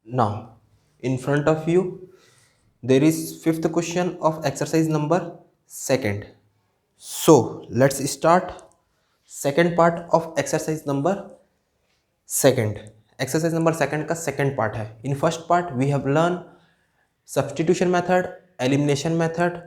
Now, in front of you, there is fifth question of exercise number second. So, let's start second part of exercise number second. Exercise number second का second part है. In first part, we have learned substitution method, elimination method,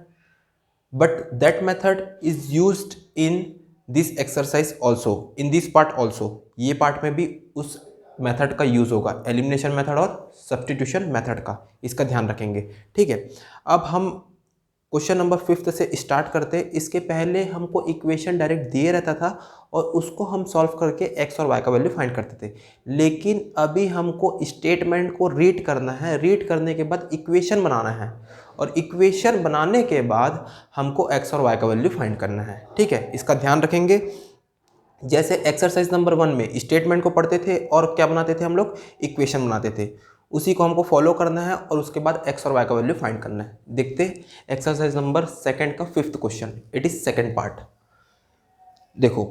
but that method is used in this exercise also, in this part also. ये part में भी उस method का use होगा, elimination method और substitution method का, इसका ध्यान रखेंगे. ठीक है, अब हम क्वेश्चन नंबर फिफ्थ से स्टार्ट करते. इसके पहले हमको इक्वेशन डायरेक्ट दिए रहता था और उसको हम सॉल्व करके एक्स और वाई का वैल्यू फाइंड करते थे. लेकिन अभी हमको स्टेटमेंट को रीड करना है. रीड करने के बाद इक्वेशन बनाना है और इक्वेशन बनाने के बाद हमको एक्स और वाई का वैल्यू फाइंड करना है. ठीक है, इसका ध्यान रखेंगे. जैसे एक्सरसाइज नंबर 1 में स्टेटमेंट को पढ़ते थे और क्या बनाते थे हम लोग, इक्वेशन बनाते थे. उसी को हमको फॉलो करना है और उसके बाद एक्स और वाई का वैल्यू फाइंड करना है. देखते एक्सरसाइज नंबर सेकंड का fifth question. It is second part. देखो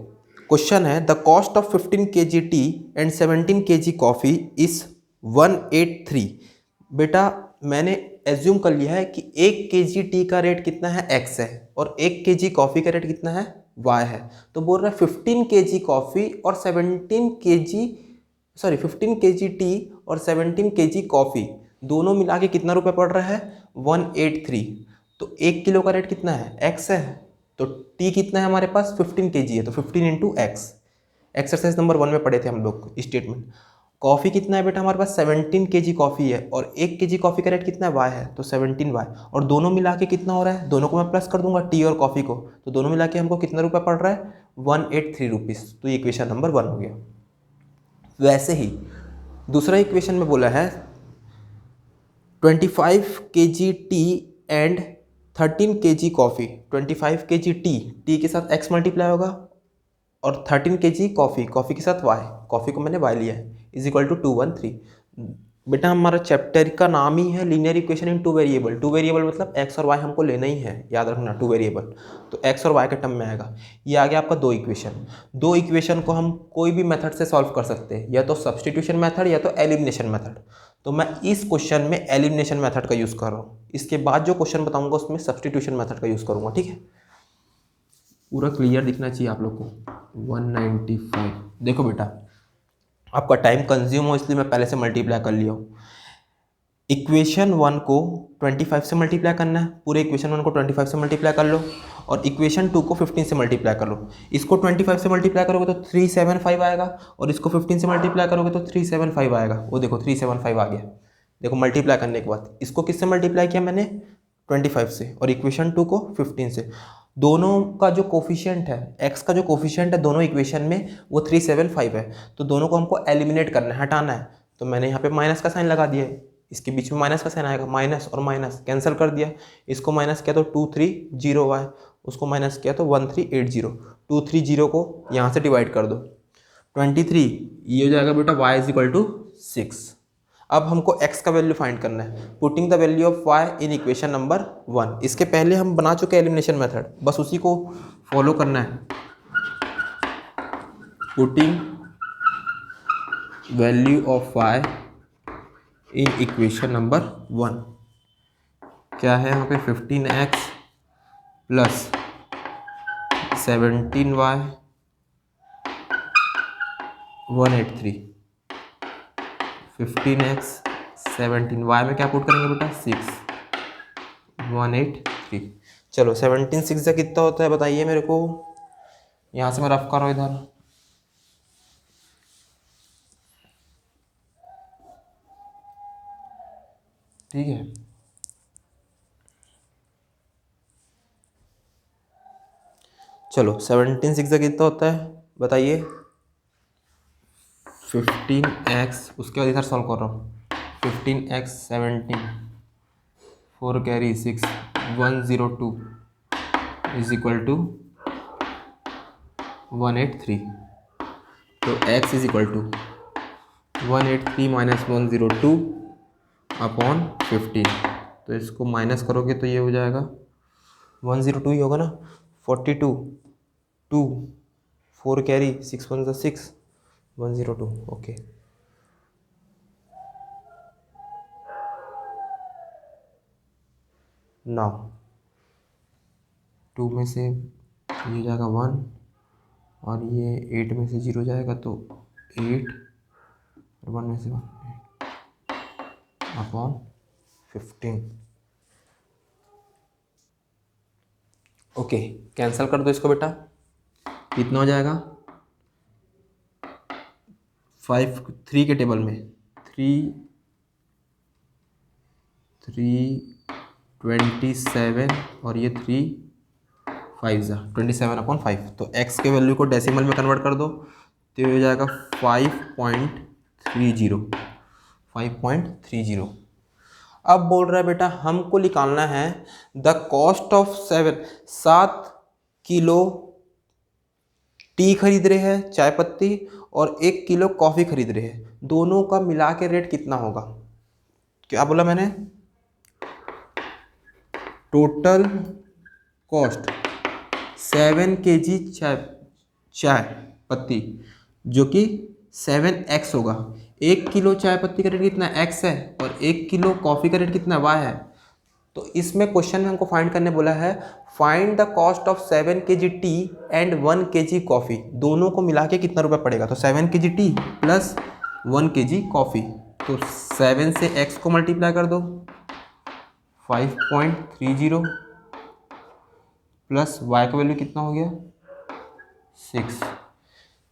क्वेश्चन है, the cost of 15 kg T and 17 kg coffee is 183. बेटा मैंने एज्यूम कर लिया है कि 1 kg टी का रेट कितना है, एक्स है, और 1 kg कॉफ़ी का रेट कितना है, वाई है. तो बोल रहा है 15 kg कॉफ़ी और 17 kg 15 kg टी और 17 kg कॉफ़ी दोनों मिला के कितना रुपये पड़ रहा है, 183. तो 1 किलो का रेट कितना है, एक्स है. तो टी कितना है हमारे पास, 15 kg है, तो 15 इंटू एक्स. एक्सरसाइज नंबर 1 में पढ़े थे हम लोग स्टेटमेंट. कॉफ़ी कितना है बेटा हमारे पास, 17 kg कॉफ़ी है और 1 kg कॉफ़ी का रेट कितना है, वाई है, तो 17 वाई. और दोनों मिला के कितना हो रहा है, दोनों को मैं प्लस कर दूंगा टी और कॉफ़ी को, तो दोनों मिला के हमको कितना रुपये पड़ रहा है, 183 रुपीज़. तो ये इक्वेशन नंबर 1 हो गया. वैसे ही दूसरा इक्वेशन में बोला है 25 kg T and 13 kg coffee. 25 kg T के साथ x मल्टीप्लाई होगा और 13 kg कॉफ़ी के साथ y, कॉफ़ी को मैंने y लिया है, इज इक्वल टू 213. बेटा हमारा चैप्टर का नाम ही है linear equation in two variable. Two variable मतलब x और y हमको लेना ही है, याद रखना, टू वेरिएबल. तो x और y के टर्म में आएगा. ये आ गया आपका दो इक्वेशन. दो इक्वेशन को हम कोई भी मेथड से सॉल्व कर सकते हैं, या तो सब्स्टिट्यूशन मेथड या तो एलिमिनेशन मेथड. तो मैं इस क्वेश्चन में एलिमिनेशन मेथड का यूज़ कर रहा हूँ. इसके बाद जो क्वेश्चन बताऊंगा उसमें सब्स्टिट्यूशन मेथड का यूज़ करूँगा. ठीक है, पूरा क्लियर दिखना चाहिए आप लोग को. 195. देखो बेटा आपका टाइम कंज्यूम हो इसलिए मैं पहले से मल्टीप्लाई कर लिया हूँ. इक्वेशन 1 को 25 से मल्टीप्लाई करना है, पूरे इक्वेशन 1 को 25 से मल्टीप्लाई कर लो और इक्वेशन 2 को 15 से मल्टीप्लाई कर लो. इसको 25 से मल्टीप्लाई करोगे तो 375 आएगा और इसको 15 से मल्टीप्लाई करोगे तो 375 आएगा. वो देखो 375 आ गया. देखो मल्टीप्लाई करने के बाद इसको किससे मल्टीप्लाई किया मैंने, 25 से, और इक्वेशन 2 को 15 से. दोनों का जो कोफिशिएंट है, x का जो कोफिशिएंट है दोनों इक्वेशन में वो 375 है. तो दोनों को हमको एलिमिनेट करना है, हटाना है. तो मैंने यहाँ पे माइनस का साइन लगा दिया है. इसके बीच में माइनस का साइन आएगा, माइनस और माइनस कैंसिल कर दिया. इसको माइनस किया तो 230y, उसको माइनस किया तो 1380. 230 को यहाँ से डिवाइड कर दो, 23, ये हो जाएगा बेटा y इज इक्वल टू 6. अब हमको x का वैल्यू फाइंड करना है. Putting the value of y in equation number 1. इसके पहले हम बना चुके हैं एलिमिनेशन मेथड, बस उसी को फॉलो करना है. Putting value of y in equation number 1 क्या है यहाँ पे, 15x plus 17y 183. 15x 17y में क्या पुट करेंगे बेटा, 6 183. चलो 17 6 से कितना होता है बताइए मेरे को. यहाँ से मैं रफ कर रहा हूँ इधर. ठीक है, चलो 17 6 से कितना होता है बताइए, 15x, उसके बाद इधर सॉल्व कर रहा हूँ. 15x 17 4 carry 6 102 is equal to 183. तो x is equal to 183 minus 102 upon 15. तो इसको माइनस करोगे तो ये हो जाएगा 102 ही होगा ना. 42 2 4 कैरी 6 1 6 102. ओके, 9, 2 में से ये जाएगा 1 और ये 8 में से 0 जाएगा तो 8 और 1 में से 1 अपॉन 15। ओके, कैंसिल कर दो इसको बेटा, कितना हो जाएगा 5 3 के टेबल में 3 27 और ये 3 5 27/5। तो x के वैल्यू को डेसिमल में कन्वर्ट कर दो तो ये हो जाएगा 5.30। अब बोल रहा है बेटा हमको निकालना है the cost of 7 kilo T खरीद रहे हैं चाय पत्ती और 1 किलो कॉफ़ी खरीद रहे हैं, दोनों का मिला के रेट कितना होगा। क्या बोला मैंने, टोटल कॉस्ट 7 kg चाय पत्ती जो कि 7x होगा। 1 किलो चाय पत्ती का रेट कितना x है और 1 किलो कॉफ़ी का रेट कितना y है। तो इसमें क्वेश्चन में हमको फाइंड करने बोला है find the cost of 7 kg T and 1 kg coffee, दोनों को मिला के कितना रुपये पड़ेगा। तो 7 kg T plus 1 kg coffee, तो 7 से x को मल्टीप्लाई कर दो 5.30 प्लस y का वैल्यू कितना हो गया 6।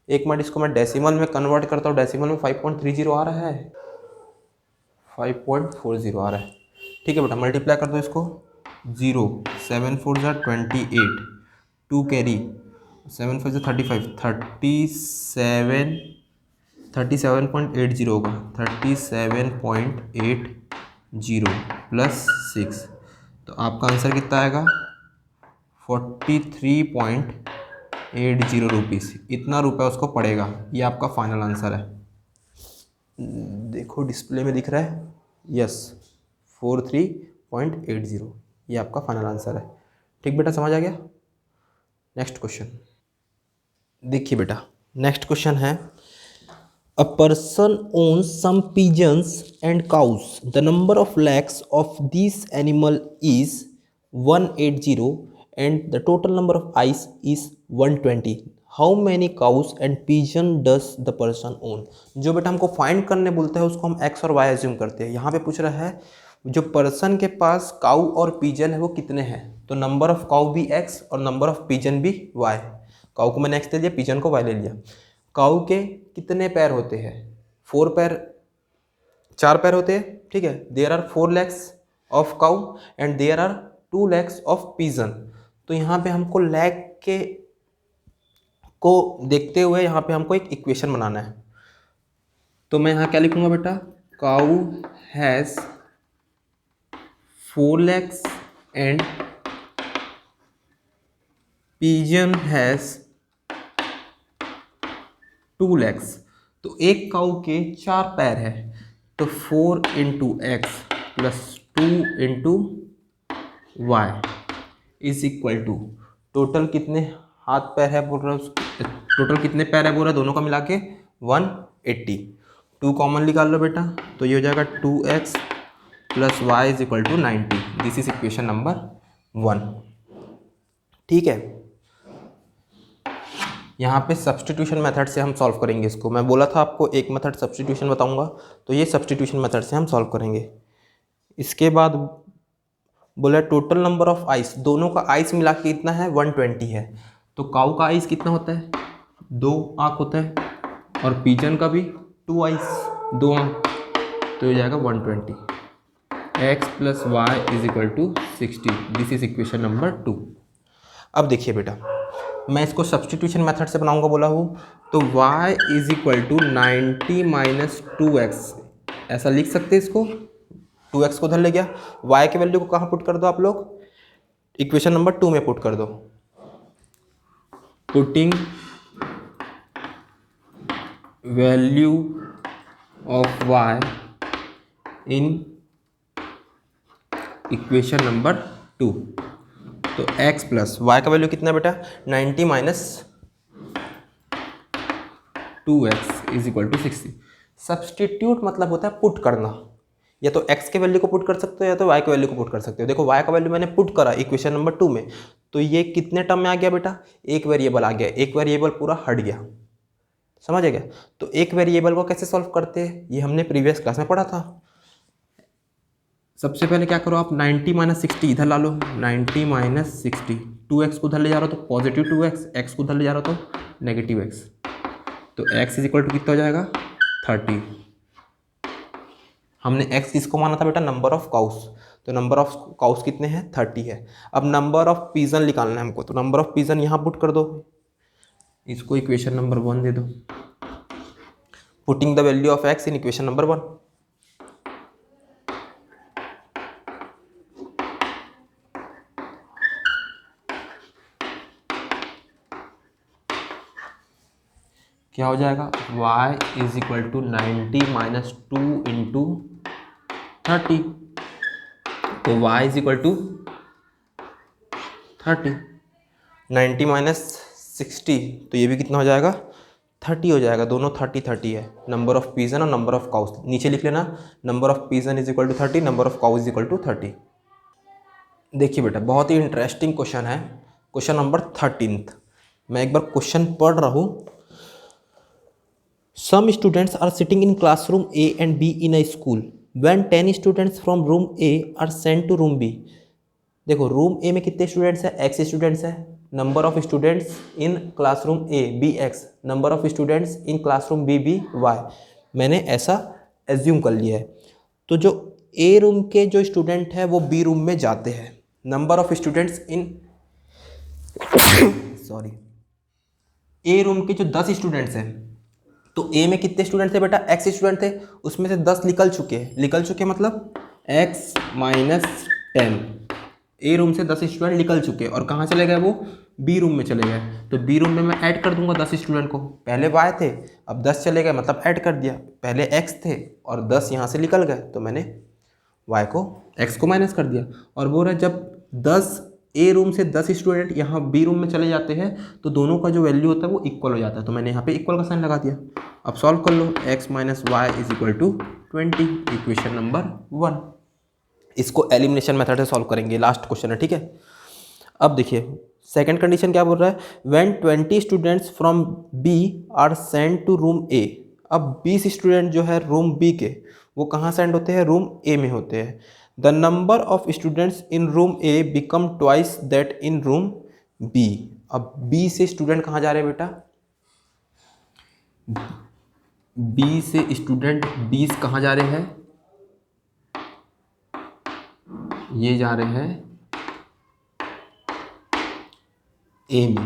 एक मिनट इसको मैं डेसिमल में कन्वर्ट करता हूँ, डेसिमल में 5.30 आ रहा है 5.40 आ रहा है। ठीक है बेटा, मल्टीप्लाई कर दो इसको 0 7 4 28 2 कैरी 7 5 35 37.80 होगा 37.80 प्लस 6, तो आपका आंसर कितना आएगा 43.80 रुपीज़। इतना रुपया उसको पड़ेगा, ये आपका फाइनल आंसर है। देखो डिस्प्ले में दिख रहा है, यस 43.80, ये आपका फाइनल आंसर है। ठीक बेटा, समझ आ गया। नेक्स्ट क्वेश्चन देखिए बेटा, नेक्स्ट क्वेश्चन है a person owns some pigeons and cows. The number of lakhs of these animal is 180 and the total number of eyes is 120. How many cows and pigeon does the person own? जो बेटा हमको find करने बोलता है उसको हम x और y assume करते हैं। यहाँ पे पूछ रहा है जो पर्सन के पास काऊ और पिजन है वो कितने हैं, तो नंबर ऑफ काऊ भी x और नंबर ऑफ पिजन भी y। काऊ को मैंने x ले लिया, पिजन को y ले लिया। काऊ के कितने पैर होते हैं, 4 पैर, 4 पैर होते हैं। ठीक है, there are 4 legs of cow and there are 2 legs of pigeon. तो यहाँ पे हमको लैग के को देखते हुए यहाँ पे हमको एक इक्वेशन बनाना है। तो मैं यहाँ क्या लिखूंगा बेटा, cow has 4 legs and pigeon has 2 legs। तो एक काऊ के 4 पैर है, तो 4 into X plus 2 into Y is equal to total कितने हाथ पैर है बोल रहा है, टोटल कितने पैर है बोल रहा है, दोनों का मिला के 180। 2 कॉमन निकाल लो बेटा, तो ये हो जाएगा 2x plus Y is equal to 90। This is equation number 1। ठीक है, यहाँ पे सब्सटीट्यूशन मेथड से हम सॉल्व करेंगे इसको। मैं बोला था आपको एक मेथड सब्सटीट्यूशन बताऊंगा, तो ये सब्सटीट्यूशन मेथड से हम सॉल्व करेंगे। इसके बाद बोला टोटल नंबर ऑफ आइस, दोनों का आइस मिला के कितना है 120 है। तो काऊ का आइस कितना होता है, 2 आँख होता है, और पिजन का भी 2 आइस 2 आँख, तो ये जाएगा 120। x plus Y is equal to 60। This is equation number 2। अब देखिए बेटा, मैं इसको सब्सटीट्यूशन मेथड से बनाऊंगा बोला हूँ, तो y is equal to 90 minus 2x, ऐसा लिख सकते हैं इसको। 2x को उधर ले गया, y के वैल्यू को कहाँ पुट कर दो आप लोग, इक्वेशन नंबर 2 में पुट कर दो। Putting value of y in equation number 2, तो x प्लस वाई का वैल्यू कितना बेटा 90 minus 2x is equal to 60। Substitute मतलब होता है पुट करना, या तो x के वैल्यू को पुट कर सकते हो या तो y के वैल्यू को पुट कर सकते हो। देखो y का वैल्यू मैंने पुट करा इक्वेशन नंबर 2 में, तो ये कितने टर्म में आ गया बेटा, एक वेरिएबल आ गया, एक वेरिएबल पूरा हट गया, समझ गया। तो एक वेरिएबल को कैसे सॉल्व करते हैं ये हमने प्रीवियस क्लास में पढ़ा था। सबसे पहले क्या करो आप, 90 माइनस 60 इधर ला लो, 90 माइनस 60, 2x को उधर ले जा रहा हो तो पॉजिटिव 2x, x को उधर ले जा रहा हो तो नेगेटिव x, तो x इज इक्वल टू कितना हो जाएगा 30। हमने x किसको माना था बेटा, नंबर ऑफ काउस, तो नंबर ऑफ काउस कितने हैं 30 है। अब नंबर ऑफ पीजन निकालना है हमको, तो नंबर ऑफ पीजन यहाँ पुट कर दो, इसको इक्वेशन नंबर 1 दे दो, putting the value of x in equation number 1। क्या हो जाएगा, y is equal to 90 minus 2 into 30, तो y is equal to 30, 90 minus 60, तो ये भी कितना हो जाएगा 30 हो जाएगा, दोनों 30 30 है। नंबर ऑफ पीजन और नंबर ऑफ काउस नीचे लिख लेना, number of pigeon is equal to 30, number of cow is equal to 30। देखिए बेटा बहुत ही इंटरेस्टिंग क्वेश्चन है, क्वेश्चन नंबर 13। मैं एक बार क्वेश्चन पढ़ रहा हूँ। Some students are sitting in classroom A and B in a school. When 10 students from room A are sent to room B. देखो रूम ए में कितने स्टूडेंट्स हैं, x स्टूडेंट्स हैं, number of students in classroom A be x, number of students in classroom B be y। मैंने ऐसा assume कर लिया है। तो जो ए रूम के जो स्टूडेंट हैं वो बी रूम में जाते हैं, number of students in sorry A room के जो 10 स्टूडेंट्स हैं, तो ए में कितने स्टूडेंट थे बेटा, x स्टूडेंट थे, उसमें से 10 निकल चुके हैं, निकल चुके मतलब x माइनस 10, ए रूम से 10 स्टूडेंट निकल चुके हैं और कहाँ चले गए वो, बी रूम में चले गए। तो बी रूम में मैं ऐड कर दूंगा 10 स्टूडेंट को, पहले y थे अब 10 चले गए मतलब ऐड कर दिया, पहले x थे और 10 यहाँ से निकल गए तो मैंने y को x को माइनस कर दिया। और बोल रहा है जब 10 ए रूम से 10 स्टूडेंट यहाँ बी रूम में चले जाते हैं तो दोनों का जो वैल्यू होता है वो इक्वल हो जाता है, तो मैंने यहाँ पे इक्वल का साइन लगा दिया। अब सॉल्व कर लो, x minus Y is equal to 20, equation number 1। इसको एलिमिनेशन मेथड से सॉल्व करेंगे, लास्ट क्वेश्चन है ठीक है। अब देखिए सेकंड कंडीशन क्या बोल रहा है, when 20 students from B R send to room A. अब 20 स्टूडेंट जो है रूम बी के वो कहाँ सेंड होते हैं, रूम ए में होते हैं। The number of students in room A become twice that in room B. अब बी से स्टूडेंट कहाँ जा रहे हैं बेटा, बी से स्टूडेंट 20 कहाँ जा रहे हैं, ये जा रहे हैं ए में,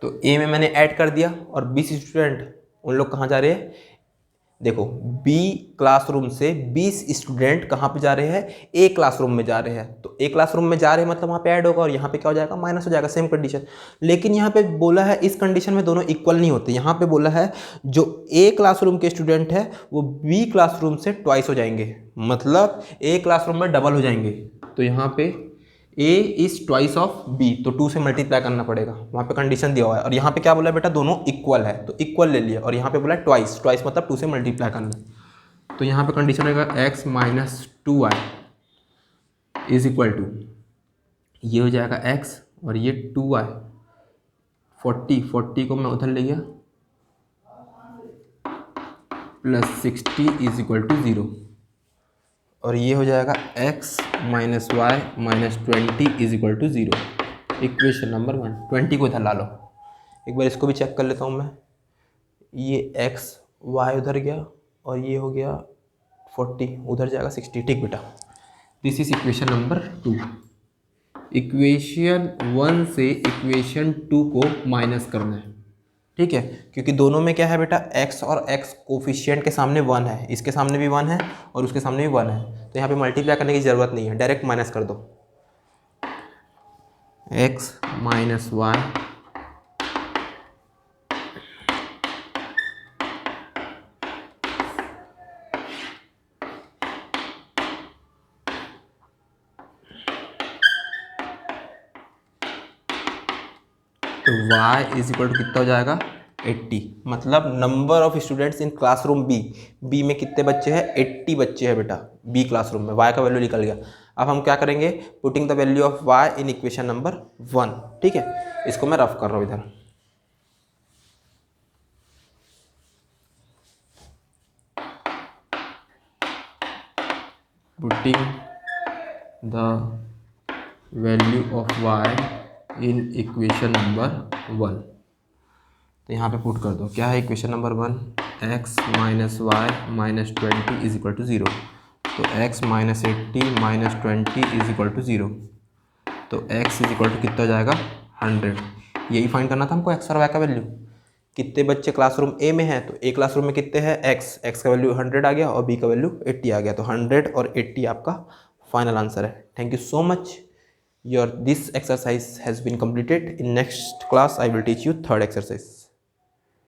तो ए में मैंने ऐड कर दिया और 20 स्टूडेंट उन लोग कहाँ जा रहे हैं, देखो बी क्लासरूम से 20 स्टूडेंट कहाँ पे जा रहे हैं, ए क्लासरूम में जा रहे हैं, तो ए क्लासरूम में जा रहे हैं मतलब वहाँ पे ऐड होगा और यहाँ पे क्या हो जाएगा, माइनस हो जाएगा, सेम कंडीशन। लेकिन यहाँ पे बोला है इस कंडीशन में दोनों इक्वल नहीं होते, यहाँ पे बोला है जो ए क्लासरूम के स्टूडेंट है वो बी क्लासरूम से ट्वाइस हो जाएंगे, मतलब ए क्लासरूम में डबल हो जाएंगे। तो यहाँ पे a is twice of b, तो 2 से मल्टीप्लाई करना पड़ेगा, वहाँ पे कंडीशन दिया हुआ है। और यहाँ पे क्या बोला है बेटा, दोनों इक्वल है तो इक्वल ले लिया, और यहाँ पे बोला है ट्वाइस, ट्वाइस मतलब 2 से मल्टीप्लाई करना। तो यहाँ पे कंडीशन रहेगा x minus 2y is equal to, ये हो जाएगा x और ये 2y, 40 को मैं उधर ले गया प्लस 60 इज इक्वल टू 0, और ये हो जाएगा x minus Y minus 20 is equal to 0, equation number 1। 20 को इधर ला लो, एक बार इसको भी चेक कर लेता हूँ मैं, ये x y उधर गया और ये हो गया 40, उधर जाएगा 60, ठीक बेटा। This is equation number 2। Equation 1 से इक्वेशन 2 को माइनस करना है, ठीक है, क्योंकि दोनों में क्या है बेटा, x और x कोफिशिएंट के सामने 1 है, इसके सामने भी 1 है और उसके सामने भी 1 है, तो यहाँ पे मल्टीप्लाई करने की ज़रूरत नहीं है, डायरेक्ट माइनस कर दो। x माइनस वाई तो y इज इक्वल टू कितना हो जाएगा 80, मतलब number of students in classroom B में कितने बच्चे हैं, 80 बच्चे हैं बेटा बी क्लासरूम में। y का वैल्यू निकल गया। अब हम क्या करेंगे, putting the value of y in equation number 1। ठीक है, इसको मैं रफ कर रहा हूँ इधर। Putting the value of y in equation number 1, तो यहाँ पे पुट कर दो। क्या है equation number 1, x minus Y minus 20 is equal to 0। तो x minus 80 minus 20 is equal to 0। तो x इज इक्वल टू कितना हो जाएगा, 100। यही फाइंड करना था हमको x और y का वैल्यू। कितने बच्चे क्लासरूम ए में हैं, तो ए क्लासरूम में कितने हैं, x का वैल्यू 100 आ गया और b का वैल्यू 80 आ गया। तो 100 और 80 आपका फाइनल आंसर है। Thank you so much. This exercise has been completed. In next class I will teach you third exercise.